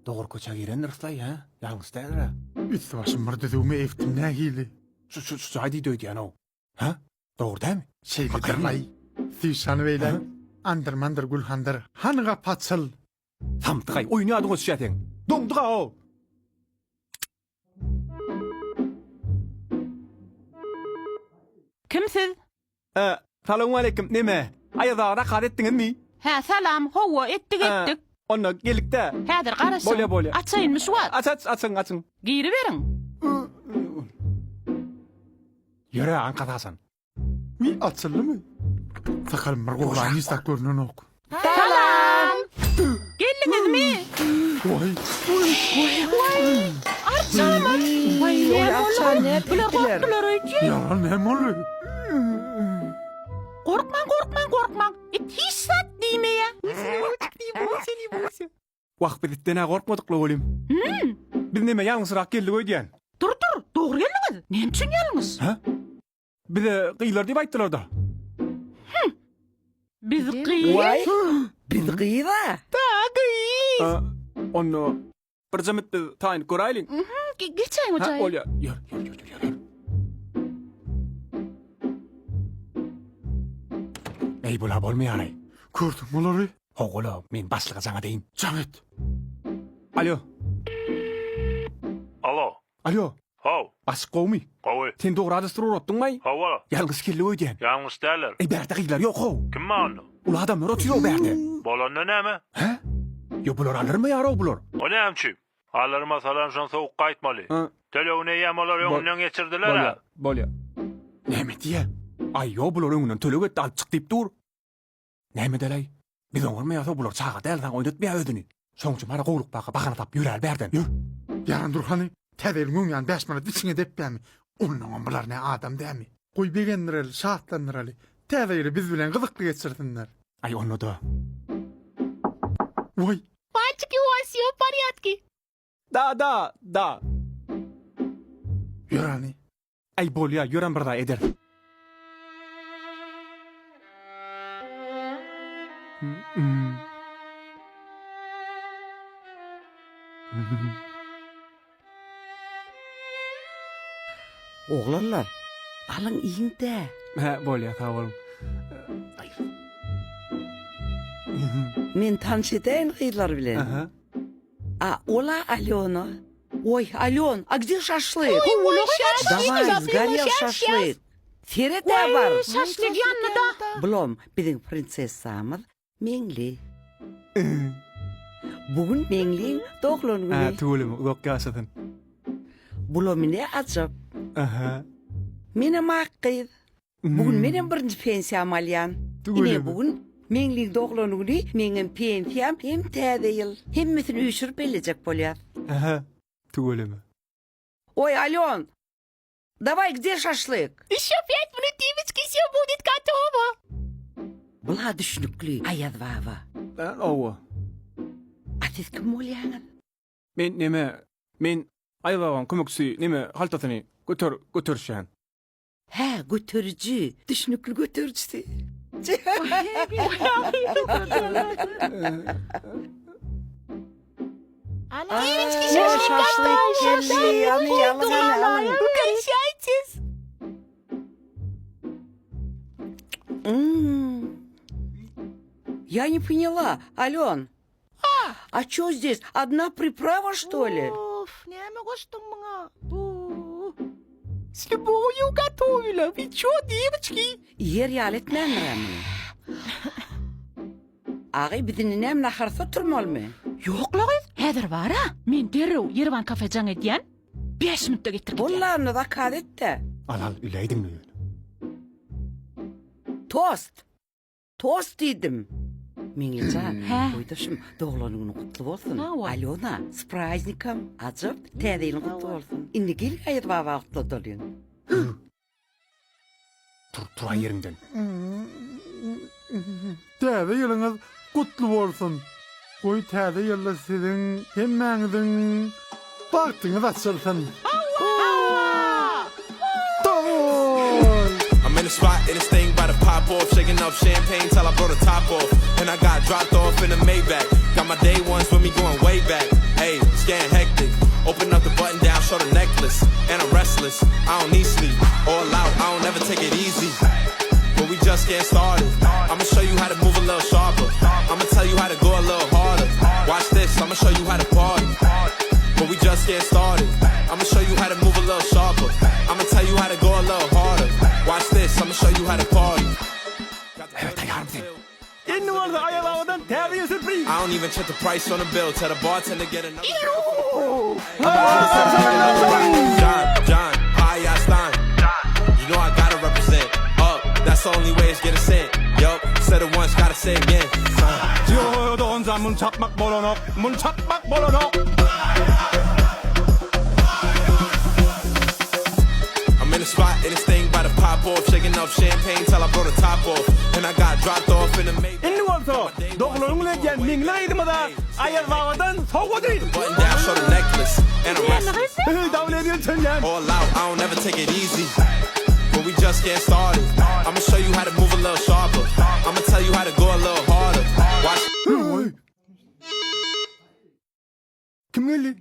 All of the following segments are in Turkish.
Doğru koça giren ırslay ha? Yalnız değil ha? Üstü başım var dediğimi eftim ne hili. Şu haydi döydü yani o. Ha? Doğru değil mi? Şeylidir lay. Sivşanı beyle. Andır mandır gülhandır. Hanıga patsıl. Tamtıkay oyunu adın o şişetin. Domduğa o. Kimsiz? Selamun aleyküm. Neme? Ayada rakat ettiniz mi? Ha salam, hova ettik. Onunla gelik de. Hadir qarasın. Bolya. Açayınmış wat. Açın. Giyri verin. Yürü ankadasın. Mi atıllı mı? Sakal mırgulağını istak görünün ok. Salam. Geldiniz mi? Vay. Arçamın. Vay ne Arçan Bular korktular öykü. Yalan hem olur. Korkman. Hiç sat deyme ya. Vak beditten korkmadık la oğlum. Biz neme yalnızrak geldik öyle. Dur. Doğru geldiniz. Ne için geldiniz? Ha? Bir de kıyılar deyip ayttılar da. Biz kıyı. Vay. Biz kıyıda. Onu bir zahmet tayin koraylın. Geçeyim Ha, hocam. olya. Yürü. Ey bula bolmuyor ay. Gördüm onları. Oğlum, men başlığa sana deyin. Camet. Alo. Alo. Hav. Asık kovmi. Qawy. Sen doğru adыстırır ottun may? Hava. Yalnız kelli öydен. Yalnız derler. Ey berde kıyılar yok o. Kim mağanlı? Ula adamlar oturuyor o berde. Bolanna näme? Ha? Yo bular alır mı yara o bular? O nämçi? Alarıma salanşan soğuk qaytmaly. Ha. Telefonu yamalar öňünden geçirdiler ha. Bolya. Näme diye? Ay yo bular öňünden tölük etdi alıp çık deyip dur. Näme delay? Biz oňurmaýasa bular çağa delden oýnatmaýa ödüni. Soňçy mara gowluk baga bagana tap ýürer berden. Ýür. Yaran durhanı. Tedelin öňýän 5 manat içine deppämi. Onun bular ne adam dämi? Goý begenler şahtlanlar ali. Tedeli biz bilen gyzykly geçirdiler. Ay onu da. Vay. Пальчики у вас все в порядке? Da. Yarani. Ay bolya ýören bir da eder. Oğlanlar. Alın iyiğinde. Ha bolya sağ olun. Men tanış edeyim kıyılar bilen. Aha. Ola Alona. Ой, Алён, а где шашлык? Давай, Давай, сгорел шашлык. Ферет бар. Şaşlık yanında. Blom, bizim prinsessamız Mengli. Bugün Mengli'nin doğum Ha günü. tuğulum yok yasadın. Blom ne acaba? Aha. Mene makkıyız. Bugün benim birinci pensiyam alyan. Tuğulum. Yine bugün Mengli'nin doğum günü, benim pensiyam hem tede yıl. Hemmesini üçürüp gelecek bolya. Aha. Tuğulum. Ой, Алён, давай, где шашлык? Еще 5 минут, девочки, все будет готово. Была düşünüklü, ayadvava. Ben ova. A siz kim olyanız? Men ayılavan kömöksü neme haltatını götürşen. He, götürücü, düşünüklü götürücüsü. Девочки, şaşlık geldi, yanı yalan. Угощайтесь. Я не поняла, Алён. А чё здесь, одна приправа, что ли? Не могу, что много. С любовью готовила. Вы чё, девочки? Yer yaletmem mi? Ağay bizini nem naharsa turmal mı? Yok la kız. Hedir var ha. Men derrew Yervan kafejan edýän. 5 minutda getirip gidýän. Bollarını da kadette. Al üleydin mi? Tost. Tost dedim. Minglican, He. koyduşum doğulan günü kutlu olsun. Ha, o. Alona, s prazdnikom, acıp, tedeyini kutlu olsun. Indi gel ayırva kutlu dolun. Tura yerinden. Tede yılınız kutlu olsun. Goý tede yılda sizin hemmäňiziň bagtyňyz açylsın. I'm in the spot and this thing by the pop off, shaking up champagne till I blow the top off. And I got dropped off in a Maybach. Got my day ones with me going way back. Hey, reckless. I don't need sleep. All out, I don't ever take it easy. But we just getting started. I'ma show you how to move a little sharper. I'ma tell you how to go a little harder. Watch this, I'ma show you how to party. But we just getting started. I'ma show you how to move a little sharper. I'ma tell you how to go a little harder. Watch this, I'ma show you how to party. Evet ayarım sen. Indi bolsa ayabağıdan täze sürpriz. I don't even check the price on the bill. Tell the bartender get another. John, Stein. You know I gotta represent. Up, that's the only way it's getting sent. Yup, said it once, gotta say it again. 지어도 혼자 문 착막 bolonok. 문 착막 bolonok. I'm in the spot and this thing by the pop off. Shaking up champagne till I blow the top off. And I got dropped off in the Maybach. Indi bolsa doglorun bilen mingle aydymada ayabağıdan soğudy. Button down, show the necklace. And I'm restless. Davul ediyorsun lan. All out, I don't ever take it easy. But we just getting started. I'ma show you how to move a little sharper. I'ma tell you how to go a little harder. Watch. Kim geldi?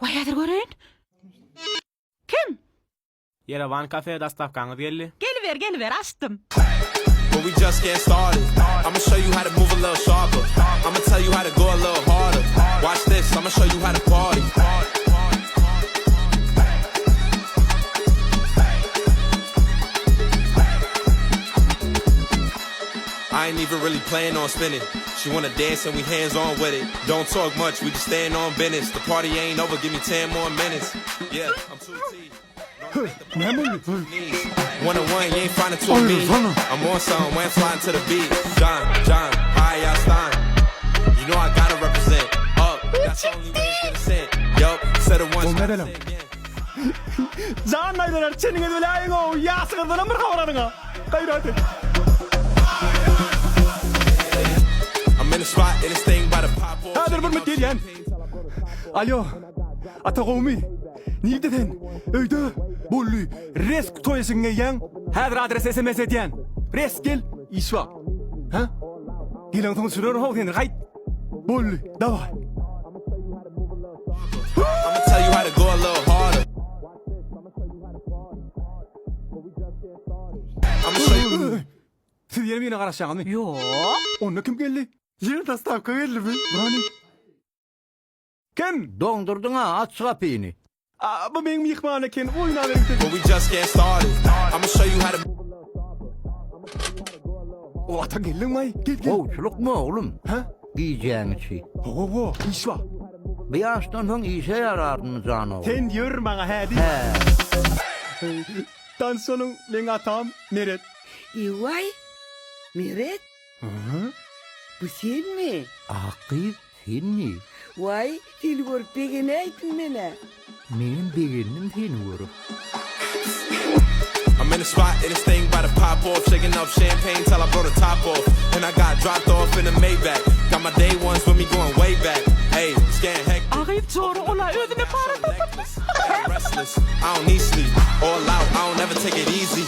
Vay hadir görün. Kim? Yerevan kafeye dastavkanız geldi. Geliver açtım. But we just getting started. I'ma show you how to move a little sharper. I'ma tell you how to go a little harder. Watch this, I'ma show you how to party. I ain't even really planning on spinning. She wanna dance and we hands on with it. Don't talk much, we just stand on business. The party ain't over, give me 10 more minutes. Yeah, I'm too T. One on one, you ain't finding two of me. I'm on something when I'm flying to the beat. John, Stein. You know I gotta represent. Up, that's the only way it's getting sent. Yup, said it once, gotta say it again. Canlaydılar çenine böyle ayın o yasıqırdan bir xabaradına. Gayrati. I'm in the spot and this thing by the pop off. Hadir bir müddet diyen. Alo. Ata qawmi. Nideden? Öyde. Bollu. Resk toyasın geyen. Hadir adres SMS ediyen. Resk gel. İşva. Ha? Gilang tong sürür hok den gayt. Bollu. Davay. I'ma tell you how to go a little harder. I'ma show you. Siz yerim yine qarashağın mı? Yo. Onunla kim geldi? Yer dastavka geldi mi? Burani. Kim? Dondurdun ha, aç kapıyını. Aa, bu benim yıkmağına eken oyuna verin. But we just getting started. I'ma show you how to. O ata geldin mi? Gel. Kovçuluk mu oğlum? Ha? Giyeceğin şey. Ho, işva. Bir yaştan sonra işe yarardın canım. Sen diyor bana hadi. He. Dansonun ben atam Meret. Vay. Meret. Bu sen mi? Akif seni. Vay. Dil görüp begene aytın mene. Benim beğendim seni vurup. I'm in the spot and this thing by the pop off. Shaking up champagne till I blow the top off. And I got dropped off in the Maybach. Got my day ones with me going way back. Hey, it's getting hectic. Ağayıp çoğru ola ödüne para. Necklace. I'm restless. I don't need sleep. All out, I don't ever take it easy.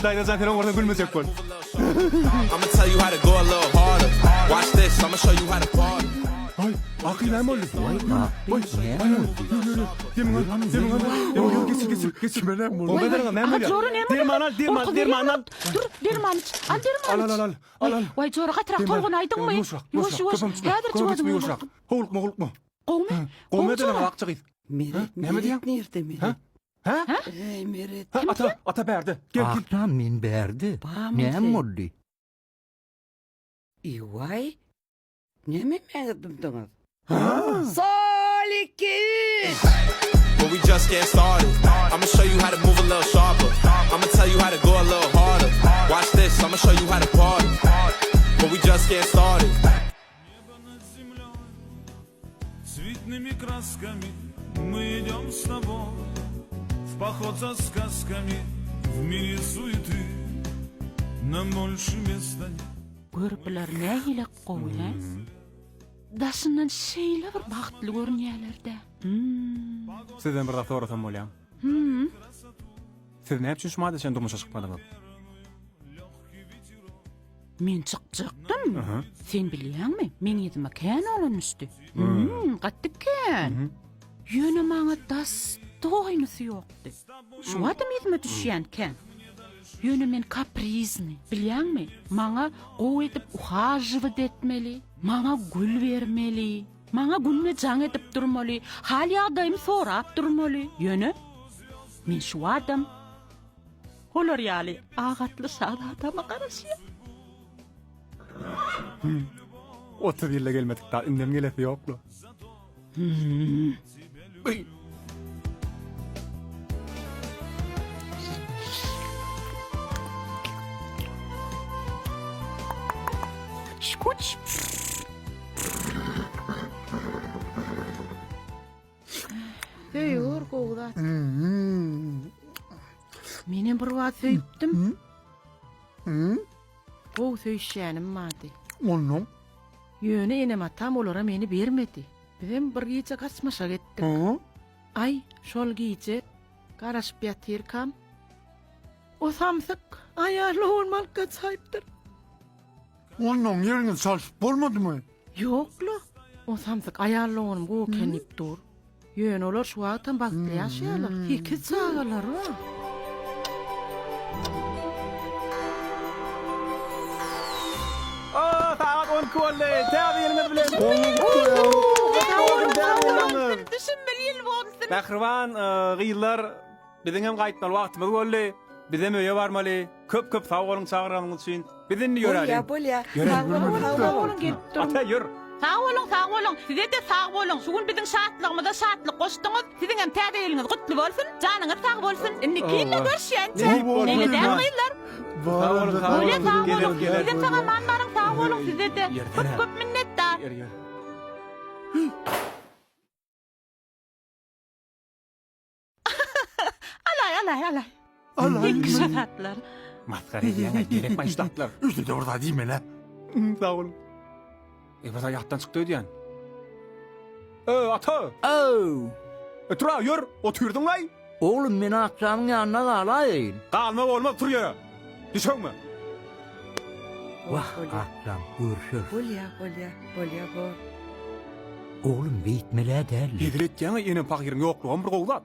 Dayda zaten orada gülmeyecek bu. I'ma tell you how to go a little harder. Watch this, I'ma show you how to party. Ay, akıl ne oldu? Vay Akif ne oldu? Demin geçir. Benim O kadar ne Aha çoğru ne mi? Dermanal. Dur derman. Al derman. Al. Vay çoğru qatırak tolgun aydın mı? Yoş. Hadir çoğru. Hoğuluk mu? Qowmi? Qowmi denen aqçı qıyız. Meret. Ne mi diyen? Nerede Meret? Ha? Ey Meret. Ata berdi. Gel. Aktan min berdi. Bağımın Ne sen. oldu? Vay. Ne mi meğdimdiniz? Salike. But we just getting started. I'ma show you how to move a little sharper. I'ma tell you how to go a little harder. Watch this, I'ma show you how to party. But we just getting started. Цветными красками мы идем с тобой в поход за сказками в мире суеты. Нам больше места нет. Görüpler ne ile qowy ha? Daşından şeyle bir baxtlı görünýärlerde. Sizden bir daha soratam bolyam. Siz ne için şumada sen durmuşa çıkmadınız? Men çıkjaktım. Sen bilýärmi? Men ýetime kän olanmışdy. Gatdyk kän. Yöne maňa dostoýnysy ýokdy. Şu adam ýetme düşýänken. Yöne men kaprizni, bilýärmi? Maňa gowy edip uhajywyt etmeli, maňa gül bermeli, maňa günne jaň edip durmaly, hal ýagdaýymy sorap durmaly. Yöne men şu adam olar ýaly agatly sada adama garaşýar. 30 ýylla gelmedik da indem gelesi ýoklu. Şkuç. Ýur gowdat. Meni bir wagt söýüpdim. Gow söýüşýänim mady. Onuň Yöne enem atam olara meni bermedi. Bizim bir gece kaçmaşa gittik. Ay, şol gece garaşıp ýatyrkam. O samsyk ayarlı olmaly gaçaypdyr. onuň ýerine salşyp bolmadymy? Ýokla. O samsyk ayarlı onuň gowy kenip dur. Yöne olar şu wagtdan bagtly ýaşaýarlar. Iki çagalar wa. Saat 10 kolle. Täze bilen. Düşünmeli bolsun. Bahriwan gyýyllar biziň hem gaýtmaly wagtymyz boldy. Bizem öýe barmaly. Köp sag boluň çagyranyň üçin. Bizini ýöräli. Bolya. Sağ gittim. Ata ýür. Sağ olun. Size de sağ olun. Şugun bizim şatlığımıza şatlık koştunuz. Sizin hem täzeýiliniz gutly bolsun. Canıňyz sağ bolsun. Indi kiýle görüşýänçe. Nene däýýärler? Sağ olun. Öyle sağ olun. Gelir. Sizin sağa manlaryň sağ olun size de. Köp minnetdar. Yer. Alay. Allah İki şafatlar. Maskara edýän gerek başlatlar. Üstüde orada diýmele. Sağ olun. Basa ýatdan çykdy ödýän. Ata. Tura ýür, oturdun lay. Oğlum meni akşamın yanına galayın. Galma bolma tur ýere. Düşeňmi? Vah akşam görüşür. Bolya bol. Oğlum bitmele derli. Ýedir etýän ene pakyryň ýoklugy bir gowdat.